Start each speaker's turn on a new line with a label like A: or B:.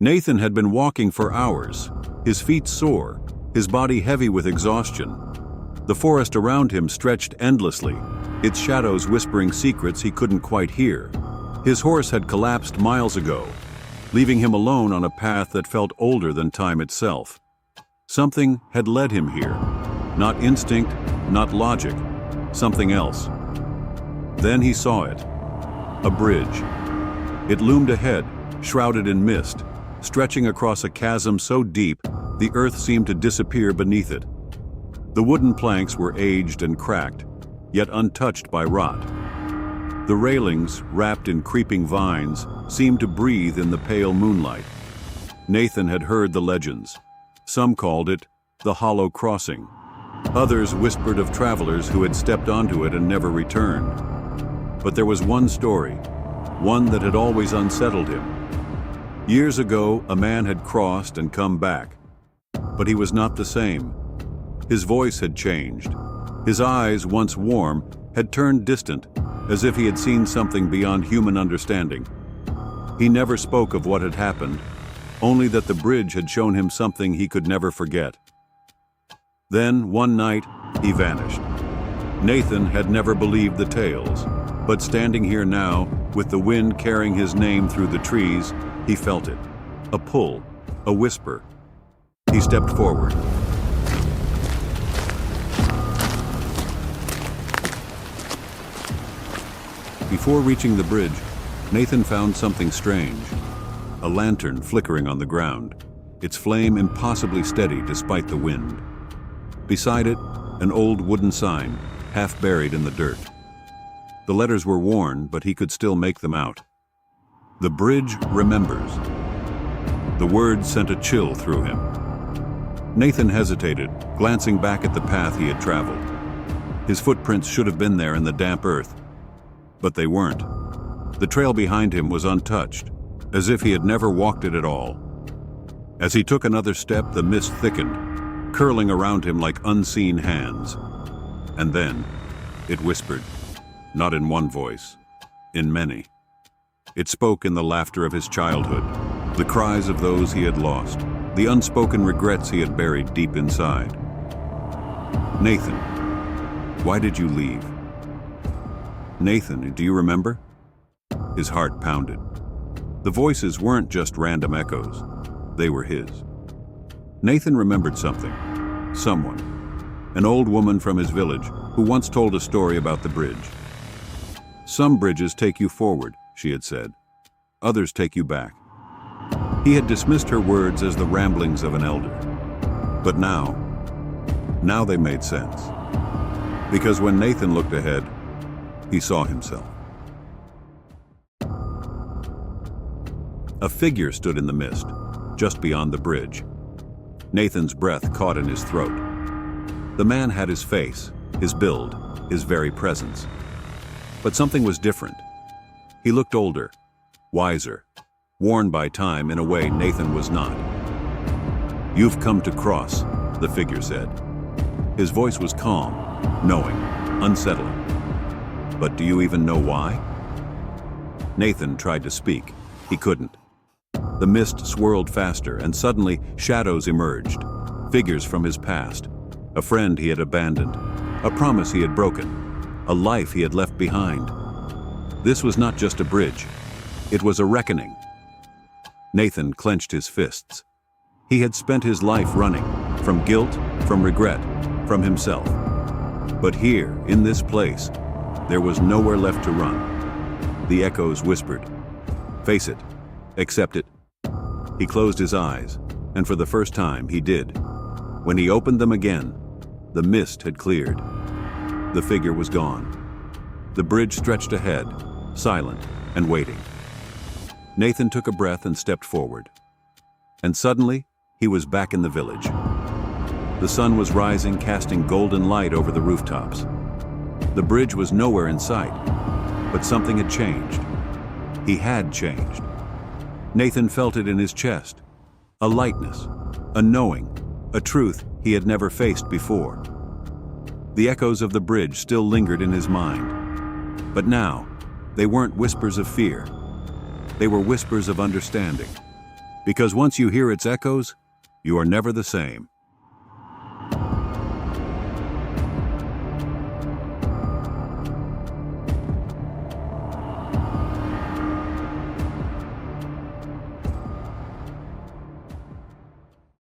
A: Nathan had been walking for hours, his feet sore, his body heavy with exhaustion. The forest around him stretched endlessly, its shadows whispering secrets he couldn't quite hear. His horse had collapsed miles ago, leaving him alone on a path that felt older than time itself. Something had led him here. Not instinct, not logic, something else. Then he saw it. A bridge. It loomed ahead, shrouded in mist, stretching across a chasm so deep the earth seemed to disappear beneath it. The wooden planks were aged and cracked, yet untouched by rot. The railings, wrapped in creeping vines, seemed to breathe in the pale moonlight. Nathan had heard the legends. Some called it the Hollow Crossing. Others whispered of travelers who had stepped onto it and never returned. But there was one story, one that had always unsettled him. Years ago, a man had crossed and come back. But he was not the same. His voice had changed. His eyes, once warm, had turned distant, as if he had seen something beyond human understanding. He never spoke of what had happened, only that the bridge had shown him something he could never forget. Then, one night, he vanished. Nathan had never believed the tales, but standing here now, with the wind carrying his name through the trees, he felt it. A pull, a whisper. He stepped forward. Before reaching the bridge, Nathan found something strange. A lantern flickering on the ground, its flame impossibly steady despite the wind. Beside it, an old wooden sign, half buried in the dirt. The letters were worn, but he could still make them out. The bridge remembers. The words sent a chill through him. Nathan hesitated, glancing back at the path he had traveled. His footprints should have been there in the damp earth, but they weren't. The trail behind him was untouched, as if he had never walked it at all. As he took another step, the mist thickened, curling around him like unseen hands. And then, it whispered, not in one voice, in many. It spoke in the laughter of his childhood, the cries of those he had lost, the unspoken regrets he had buried deep inside. Nathan, why did you leave? Nathan, do you remember? His heart pounded. The voices weren't just random echoes. They were his. Nathan remembered something. Someone. An old woman from his village who once told a story about the bridge. Some bridges take you forward, she had said. Others take you back. He had dismissed her words as the ramblings of an elder. But now they made sense. Because when Nathan looked ahead, he saw himself. A figure stood in the mist, just beyond the bridge. Nathan's breath caught in his throat. The man had his face, his build, his very presence. But something was different. He looked older, wiser, worn by time in a way Nathan was not. "You've come to cross," the figure said. His voice was calm, knowing, unsettling. "But do you even know why?" Nathan tried to speak. He couldn't. The mist swirled faster, and suddenly shadows emerged, figures from his past, a friend he had abandoned, a promise he had broken, a life he had left behind. This was not just a bridge. It was a reckoning. Nathan clenched his fists. He had spent his life running, from guilt, from regret, from himself. But here, in this place, there was nowhere left to run. The echoes whispered, "Face it, accept it." He closed his eyes, and for the first time he did. When he opened them again, the mist had cleared. The figure was gone. The bridge stretched ahead, silent and waiting. Nathan took a breath and stepped forward. And suddenly, he was back in the village. The sun was rising, casting golden light over the rooftops. The bridge was nowhere in sight, but something had changed. He had changed. Nathan felt it in his chest. A lightness, a knowing, a truth he had never faced before. The echoes of the bridge still lingered in his mind. But now, they weren't whispers of fear. They were whispers of understanding. Because once you hear its echoes, you are never the same.